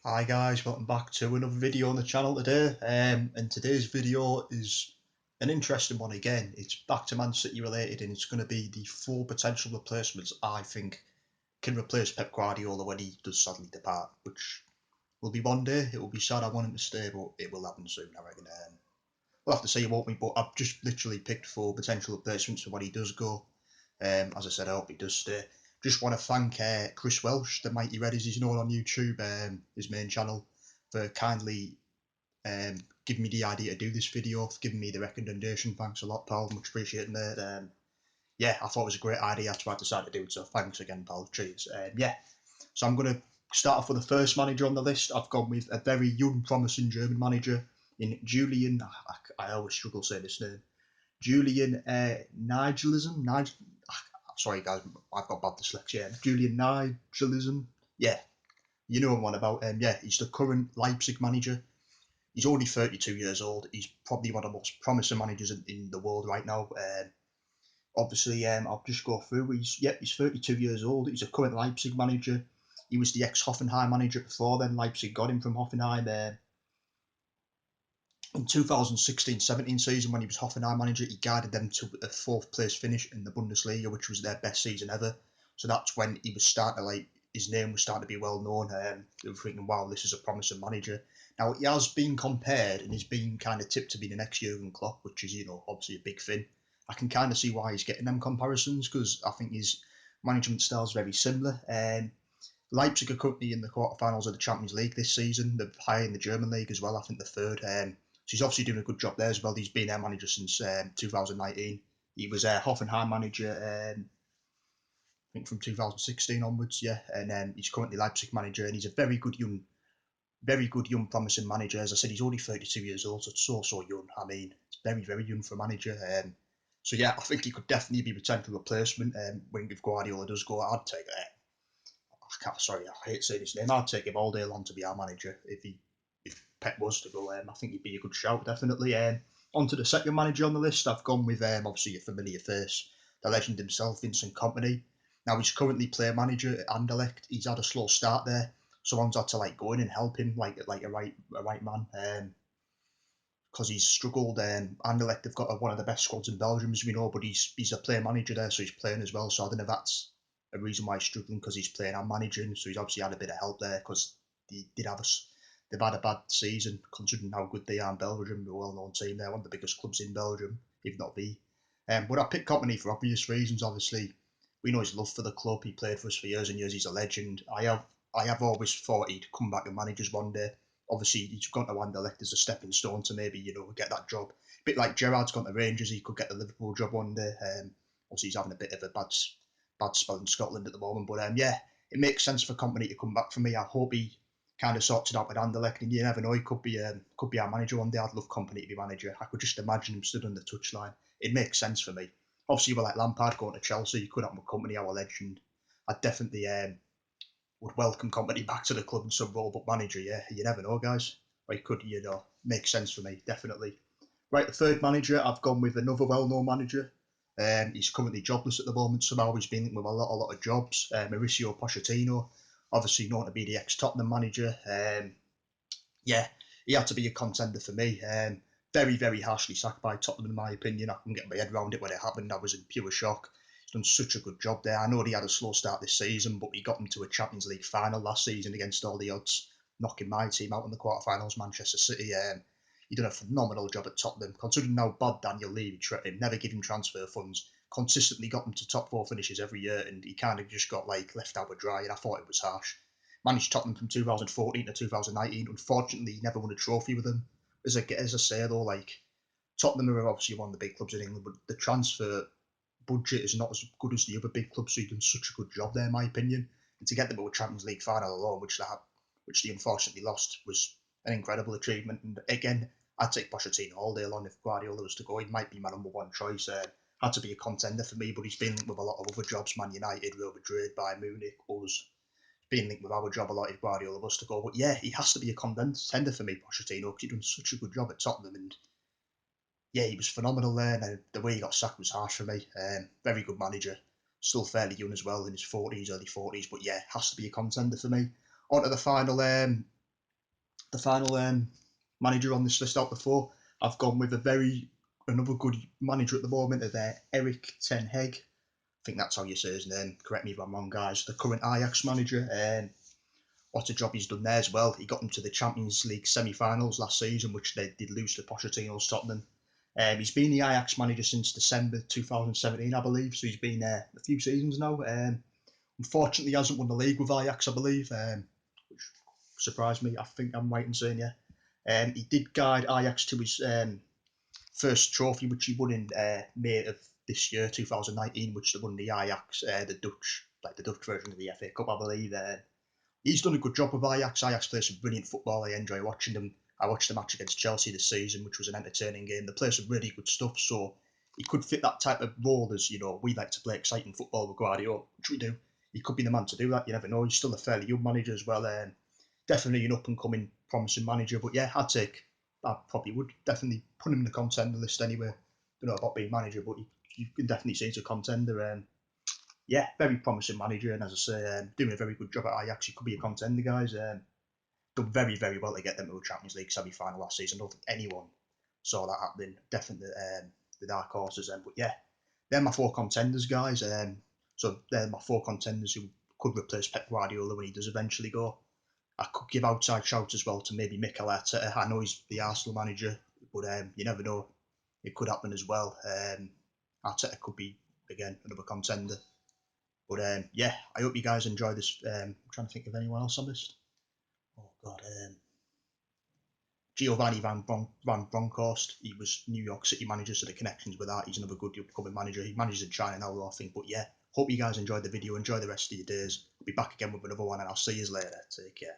Hi guys, welcome back to another video on the channel today. And today's video is an interesting one again. It's back to Man City related, and it's going to be the four potential replacements I think can replace Pep Guardiola when he does sadly depart, which will be one day. It will be sad. I want him to stay, but it will happen soon, I reckon. We'll have to see, won't we? But I've just literally picked four potential replacements for when he does go. As I said, I hope he does stay. Just want to thank Chris Welsh, the Mighty Red as he's known on YouTube, his main channel, for kindly giving me the idea to do this video, for giving me the recommendation. Thanks a lot, pal. Much appreciated, mate. Yeah, I thought it was a great idea. That's why I decided to do it. So thanks again, pal. Cheers. Yeah, so I'm going to start off with the first manager on the list. I've gone with a very young, promising German manager in Julian. I always struggle saying this name. Julian Nigelism. Sorry, guys, I've got bad dyslexia. Julian Nigelism. Yeah, you know what about. Yeah, he's the current Leipzig manager. He's only 32 years old. He's probably one of the most promising managers in the world right now. Obviously, I'll just go through. He's 32 years old. He's a current Leipzig manager. He was the ex-Hoffenheim manager before then. Leipzig got him from Hoffenheim in 2016-17 season when he was Hoffenheim manager. He guided them to a fourth place finish in the Bundesliga, which was their best season ever. So that's when he was starting to his name was starting to be well known. They were thinking, wow, this is a promising manager. Now he has been compared and he's been kind of tipped to be the next Jurgen Klopp, which is obviously a big thing. I can kind of see why he's getting them comparisons because I think his management style is very similar. Leipzig are currently in the quarterfinals of the Champions League this season. They're high in the German league as well. I think they're third. So he's obviously doing a good job there as well. He's been their manager since 2019. He was a Hoffenheim manager, I think from 2016 onwards. Yeah, and he's currently Leipzig manager, and he's a very good young, promising manager. As I said, he's only 32 years old, so it's so young. I mean, it's very young for a manager. So yeah, I think he could definitely be a potential replacement. When if Guardiola does go, I'd take that. Sorry, I hate saying his name. I'd take him all day long to be our manager if Pep was to go. I think he'd be a good shout, definitely. On to the second manager on the list. I've gone with obviously a familiar face, the legend himself, Vincent Kompany. Now he's currently player manager at Anderlecht. He's had a slow start there. Someone's had to go in and help him like a right man. Because he's struggled. Anderlecht have got one of the best squads in Belgium, as we know, but he's a player manager there, so he's playing as well. So I don't know if that's a reason why he's struggling because he's playing and managing. So he's obviously had a bit of help there because they've had a bad season considering how good they are in Belgium. They're a well-known team. They're one of the biggest clubs in Belgium, if not the. But I picked Company for obvious reasons. Obviously, we know his love for the club. He played for us for years and years. He's a legend. I have always thought he'd come back and manage us one day. Obviously, he's gone to Anderlecht as a stepping stone to maybe get that job. A bit like Gerrard's gone to Rangers, he could get the Liverpool job one day. Obviously, he's having a bit of a bad spell in Scotland at the moment, but yeah, it makes sense for Company to come back for me. I hope he kind of sorts it out with Anderlecht, and you never know, he could be our manager one day. I'd love Company to be manager. I could just imagine him stood on the touchline. It makes sense for me. Obviously, we're like Lampard going to Chelsea. You could have with Company, our legend. I'd definitely would welcome Company back to the club in some role, but manager, yeah, you never know, guys. It could, make sense for me, definitely. Right, the third manager, I've gone with another well-known manager. He's currently jobless at the moment. Somehow he's been linked with a lot of jobs. Mauricio Pochettino, obviously known to be the ex-Tottenham manager. Yeah, he had to be a contender for me. Very harshly sacked by Tottenham, in my opinion. I couldn't get my head around it when it happened. I was in pure shock. He's done such a good job there. I know he had a slow start this season, but he got them to a Champions League final last season against all the odds, knocking my team out in the quarterfinals, Manchester City. He done a phenomenal job at Tottenham, considering how bad Daniel Levy treated him. Never give him transfer funds. Consistently got them to top four finishes every year, and he kind of just got left out with dry. And I thought it was harsh. Managed Tottenham from 2014 to 2019. Unfortunately, he never won a trophy with them. As I say though, Tottenham are obviously one of the big clubs in England, but the transfer budget is not as good as the other big clubs. So he's done such a good job there, in my opinion. And to get them to a Champions League final alone, which they unfortunately lost, was an incredible achievement. And again, I'd take Pochettino all day long if Guardiola was to go. He might be my number one choice. Had to be a contender for me, but he's been linked with a lot of other jobs: Man United, Real Madrid, Bayern Munich, us. Being linked with our job a lot if Guardiola was to go. But yeah, he has to be a contender for me, Pochettino, because he's done such a good job at Tottenham. And yeah, he was phenomenal there. Now, the way he got sacked was harsh for me. Very good manager. Still fairly young as well, in his 40s, early 40s. But yeah, has to be a contender for me. On to the final. The final manager on this list out of the four, I've gone with another good manager at the moment of Eric Ten Hag. I think that's how you say his name. Correct me if I'm wrong, guys. The current Ajax manager. What a job he's done there as well. He got them to the Champions League semi-finals last season, which they did lose to Pochettino's Tottenham. He's been the Ajax manager since December 2017, I believe. So he's been there a few seasons now. Unfortunately, he hasn't won the league with Ajax, I believe, which surprised me. I think I'm right in saying, yeah. He did guide Ajax to his first trophy, which he won in May of this year, 2019, which they won the Ajax, the Dutch version of the FA Cup, I believe. He's done a good job with Ajax. Ajax play some brilliant football. I enjoy watching them. I watched the match against Chelsea this season, which was an entertaining game. They play some really good stuff, so he could fit that type of role as, we like to play exciting football with Guardiola, which we do. He could be the man to do that. You never know. He's still a fairly young manager as well. Definitely an up-and-coming, promising manager. But yeah, I probably would definitely put him in the contender list anyway. Don't know about being manager, but you can definitely see he's a contender. Yeah, very promising manager, and as I say, doing a very good job at Ajax. He could be a contender, guys. Done very, very well to get them to a Champions League semi-final last season. I don't think anyone saw that happening. Definitely the dark horses. But yeah, they're my four contenders, guys. So they're my four contenders who could replace Pep Guardiola when he does eventually go. I could give outside shouts as well to maybe Mikel Arteta. I know he's the Arsenal manager, but you never know. It could happen as well. Arteta could be, again, another contender. But yeah, I hope you guys enjoy this. I'm trying to think of anyone else I missed. Oh, God. Giovanni Van Bronckhorst. He was New York City manager, so the connections with that. He's another good upcoming manager. He manages in China now, I think. But yeah, hope you guys enjoyed the video. Enjoy the rest of your days. I'll be back again with another one, and I'll see you later. Take care.